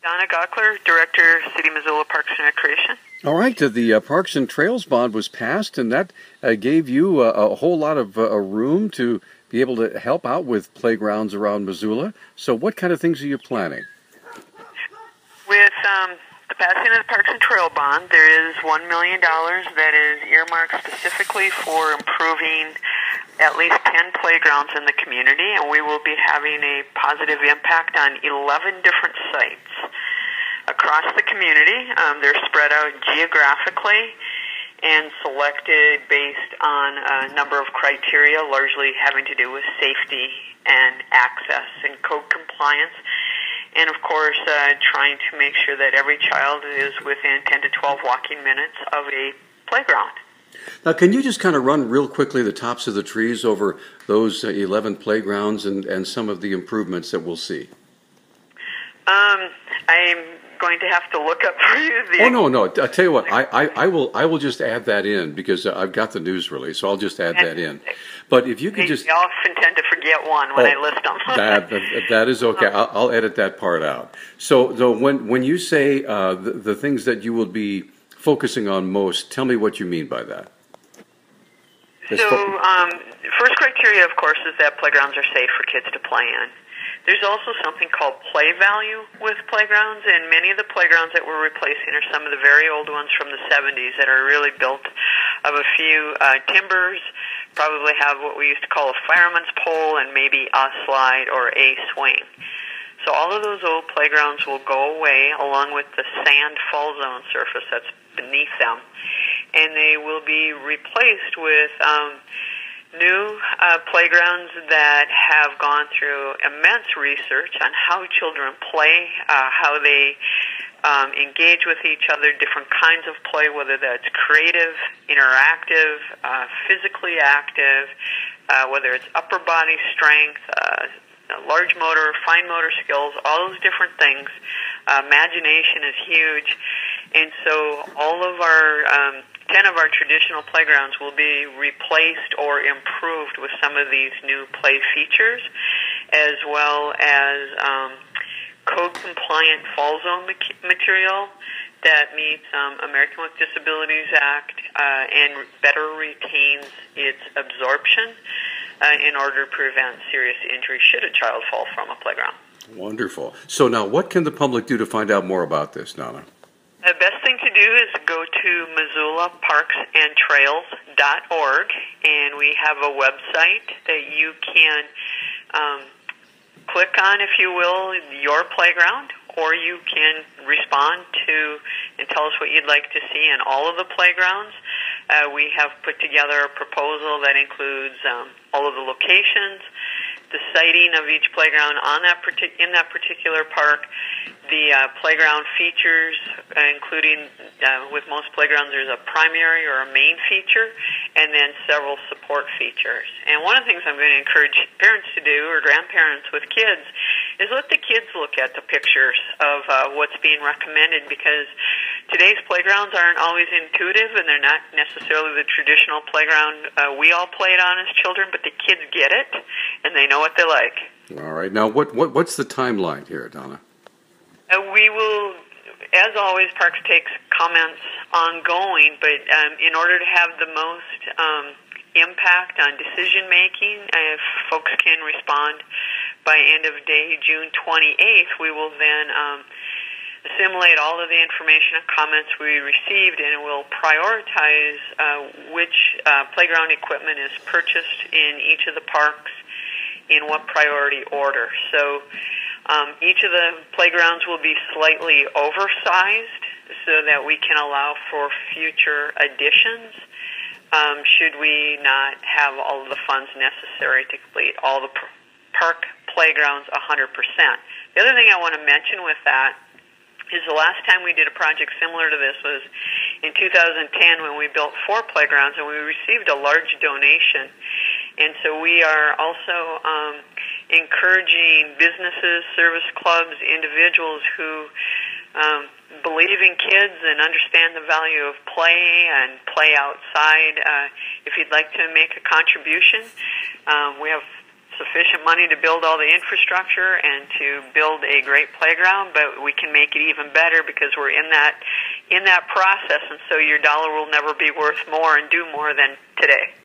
Donna Gockler, Director, City Missoula Parks and Recreation. All right, the Parks and Trails bond was passed, and that gave you a whole lot of room to be able to help out with playgrounds around Missoula. So what kind of things are you planning? With the passing of the Parks and Trail bond, there is $1 million that is earmarked specifically for improving at least 10 playgrounds in the community, and we will be having a positive impact on 11 different sites across the community. They're spread out geographically and selected based on a number of criteria, largely having to do with safety and access and code compliance. And, of course, trying to make sure that every child is within 10 to 12 walking minutes of a playground. Now, can you just kind of run real quickly the tops of the trees over those 11 playgrounds and some of the improvements that we'll see? I'm going to have to look up for you. No. I'll tell you what, I will just add that in because I've got the news release, so I'll just add that in. But if you could just... I often tend to forget one when I list them. that is okay. I'll edit that part out. So when you say the things that you will be focusing on most, tell me what you mean by that. So first criteria, of course, is that playgrounds are safe for kids to play in. There's also something called play value with playgrounds, and many of the playgrounds that we're replacing are some of the very old ones from the 70s that are really built of a few timbers, probably have what we used to call a fireman's pole and maybe a slide or a swing. So all of those old playgrounds will go away along with the sand fall zone surface that's beneath them, and they will be replaced with new playgrounds that have gone through immense research on how children play, how they engage with each other, different kinds of play, whether that's creative, interactive, physically active, whether it's upper body strength, large motor, fine motor skills, all those different things. Imagination is huge. And so all of our 10 of our traditional playgrounds will be replaced or improved with some of these new play features, as well as code-compliant fall zone material that meets American with Disabilities Act and better retains its absorption in order to prevent serious injury should a child fall from a playground. Wonderful. So now what can the public do to find out more about this, Donna? The best thing to do is go to MissoulaParksandTrails.org, and we have a website that you can click on, if you will, your playground, or you can respond to and tell us what you'd like to see in all of the playgrounds. We have put together a proposal that includes all of the locations, the siting of each playground in that particular park, the playground features, including with most playgrounds there's a primary or a main feature, and then several support features. And one of the things I'm going to encourage parents to do, or grandparents with kids, is let the kids look at the pictures of what's being recommended, because today's playgrounds aren't always intuitive, and they're not necessarily the traditional playground we all played on as children, but the kids get it, and they know what they like. All right. Now, what's the timeline here, Donna? We will, as always, Parks takes comments ongoing, but in order to have the most impact on decision-making, if folks can respond by end of day, June 28th, we will then assimilate all of the information and comments we received, and we'll prioritize which playground equipment is purchased in each of the parks in what priority order. So each of the playgrounds will be slightly oversized so that we can allow for future additions should we not have all of the funds necessary to complete all the park playgrounds 100%. The other thing I want to mention with that is the last time we did a project similar to this was in 2010 when we built 4 playgrounds, and we received a large donation. And so we are also encouraging businesses, service clubs, individuals who believe in kids and understand the value of play and play outside. If you'd like to make a contribution, we have sufficient money to build all the infrastructure and to build a great playground, but we can make it even better because we're in that process, and so your dollar will never be worth more and do more than today.